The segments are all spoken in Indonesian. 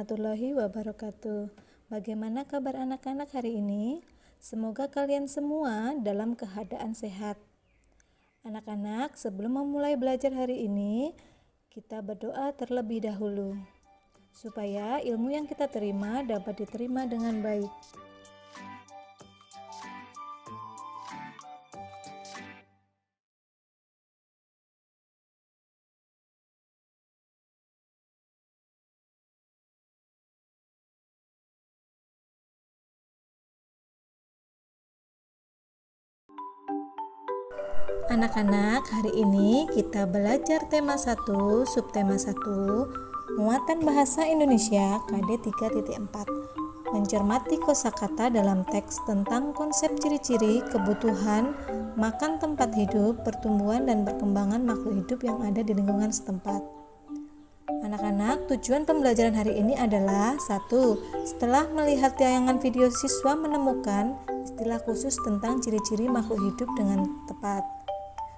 warahmatullahi wabarakatuh. Bagaimana kabar anak-anak hari ini? Semoga kalian semua dalam keadaan sehat. Anak-anak, sebelum memulai belajar hari ini, kita berdoa terlebih dahulu supaya ilmu yang kita terima dapat diterima dengan baik. Anak-anak, hari ini kita belajar tema 1, subtema 1, muatan bahasa Indonesia KD 3.4. Mencermati kosakata dalam teks tentang konsep ciri-ciri, kebutuhan, makan, tempat hidup, pertumbuhan dan perkembangan makhluk hidup yang ada di lingkungan setempat. Anak-anak, tujuan pembelajaran hari ini adalah 1. Setelah melihat tayangan video, siswa menemukan istilah khusus tentang ciri-ciri makhluk hidup dengan tepat.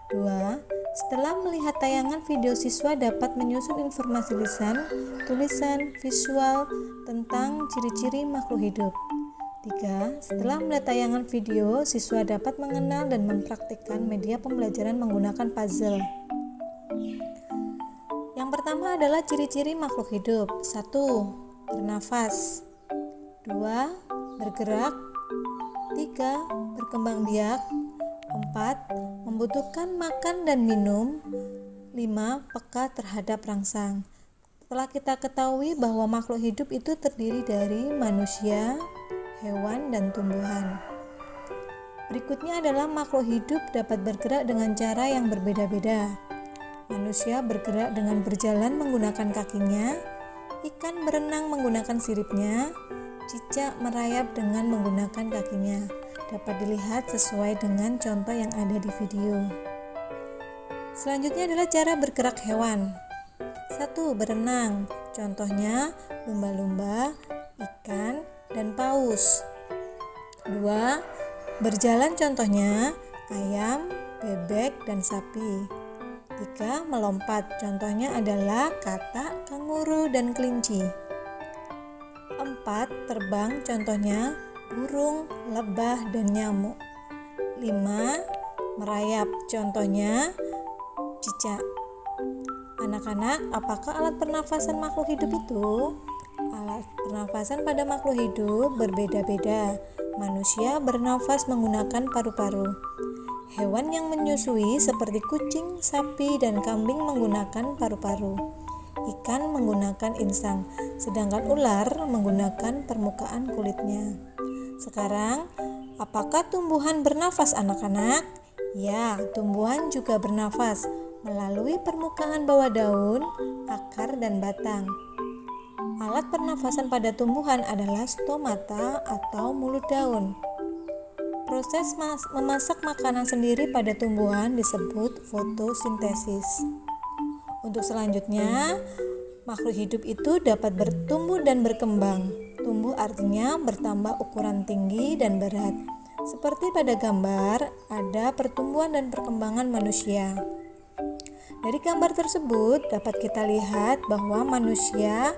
2. Setelah melihat tayangan video, siswa dapat menyusun informasi lisan, tulisan, visual tentang ciri-ciri makhluk hidup. 3. Setelah melihat tayangan video, siswa dapat mengenal dan mempraktikkan media pembelajaran menggunakan puzzle. Yang pertama adalah ciri-ciri makhluk hidup. 1. Bernafas. 2. Bergerak. 3. Berkembang biak. 4. Membutuhkan makan dan minum. 5. Peka terhadap rangsang. Setelah kita ketahui bahwa makhluk hidup itu terdiri dari manusia, hewan, dan tumbuhan. Berikutnya adalah makhluk hidup dapat bergerak dengan cara yang berbeda-beda. Manusia bergerak dengan berjalan menggunakan kakinya, ikan berenang menggunakan siripnya, cicak merayap dengan menggunakan kakinya. Dapat dilihat sesuai dengan contoh yang ada di video. Selanjutnya adalah cara bergerak hewan. 1. Berenang. Contohnya lumba-lumba, ikan, dan paus. 2. Berjalan. Contohnya ayam, bebek, dan sapi. 3. Melompat. Contohnya adalah katak, kanguru, dan kelinci. 4. Terbang. Contohnya burung, lebah, dan nyamuk. 5. Merayap. Contohnya cicak. Anak-anak, apakah alat pernafasan makhluk hidup itu? Alat pernafasan pada makhluk hidup berbeda-beda. Manusia bernafas menggunakan paru-paru. Hewan yang menyusui seperti kucing, sapi, dan kambing menggunakan paru-paru. Ikan menggunakan insang, sedangkan ular menggunakan permukaan kulitnya. Sekarang, apakah tumbuhan bernafas, anak-anak? Ya, tumbuhan juga bernafas melalui permukaan bawah daun, akar, dan batang. Alat pernafasan pada tumbuhan adalah stomata atau mulut daun. Proses memasak makanan sendiri pada tumbuhan disebut fotosintesis. Untuk selanjutnya, makhluk hidup itu dapat bertumbuh dan berkembang. Tumbuh artinya bertambah ukuran tinggi dan berat. Seperti pada gambar, ada pertumbuhan dan perkembangan manusia. Dari gambar tersebut dapat kita lihat bahwa manusia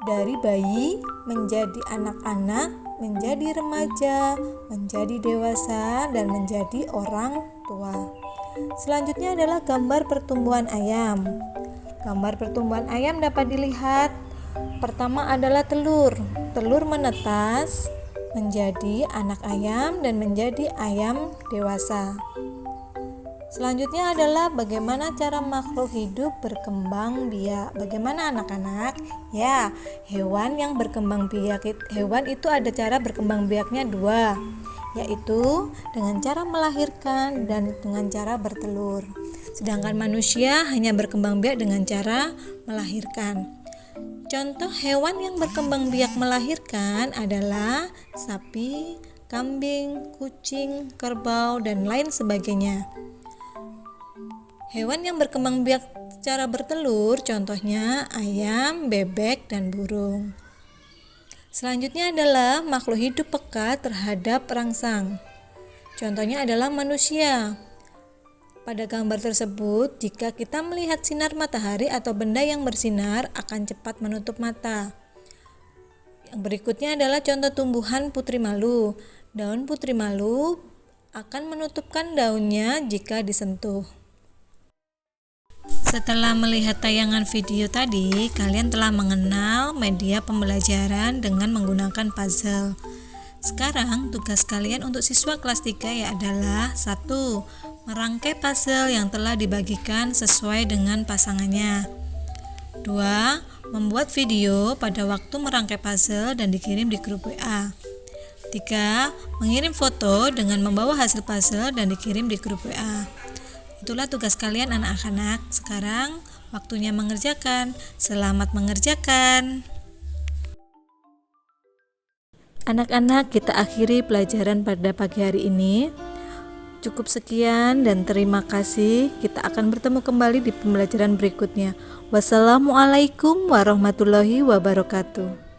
dari bayi menjadi anak-anak, menjadi remaja, menjadi dewasa, dan menjadi orang tua. Selanjutnya adalah gambar pertumbuhan ayam. Gambar pertumbuhan ayam dapat dilihat. Pertama adalah telur. Telur menetas menjadi anak ayam dan menjadi ayam dewasa. Selanjutnya adalah bagaimana cara makhluk hidup berkembang biak. Bagaimana anak-anak? Ya, hewan yang berkembang biak, hewan itu ada cara berkembang biaknya 2, yaitu dengan cara melahirkan dan dengan cara bertelur. Sedangkan manusia hanya berkembang biak dengan cara melahirkan. Contoh hewan yang berkembang biak melahirkan adalah sapi, kambing, kucing, kerbau, dan lain sebagainya. Hewan yang berkembang biak secara bertelur contohnya ayam, bebek, dan burung. Selanjutnya adalah makhluk hidup peka terhadap rangsang. Contohnya adalah manusia. Pada gambar tersebut, jika kita melihat sinar matahari atau benda yang bersinar akan cepat menutup mata. Yang berikutnya adalah contoh tumbuhan putri malu. Daun putri malu akan menutupkan daunnya jika disentuh. Setelah melihat tayangan video tadi, kalian telah mengenal media pembelajaran dengan menggunakan puzzle. Sekarang tugas kalian untuk siswa kelas 3 adalah 1. Merangkai puzzle yang telah dibagikan sesuai dengan pasangannya. 2. Membuat video pada waktu merangkai puzzle dan dikirim di grup WA. 3. Mengirim foto dengan membawa hasil puzzle dan dikirim di grup WA. Itulah tugas kalian anak-anak. Sekarang waktunya mengerjakan. Selamat mengerjakan. Anak-anak, kita akhiri pelajaran pada pagi hari ini. Cukup sekian dan terima kasih. Kita akan bertemu kembali di pembelajaran berikutnya. Wassalamualaikum warahmatullahi wabarakatuh.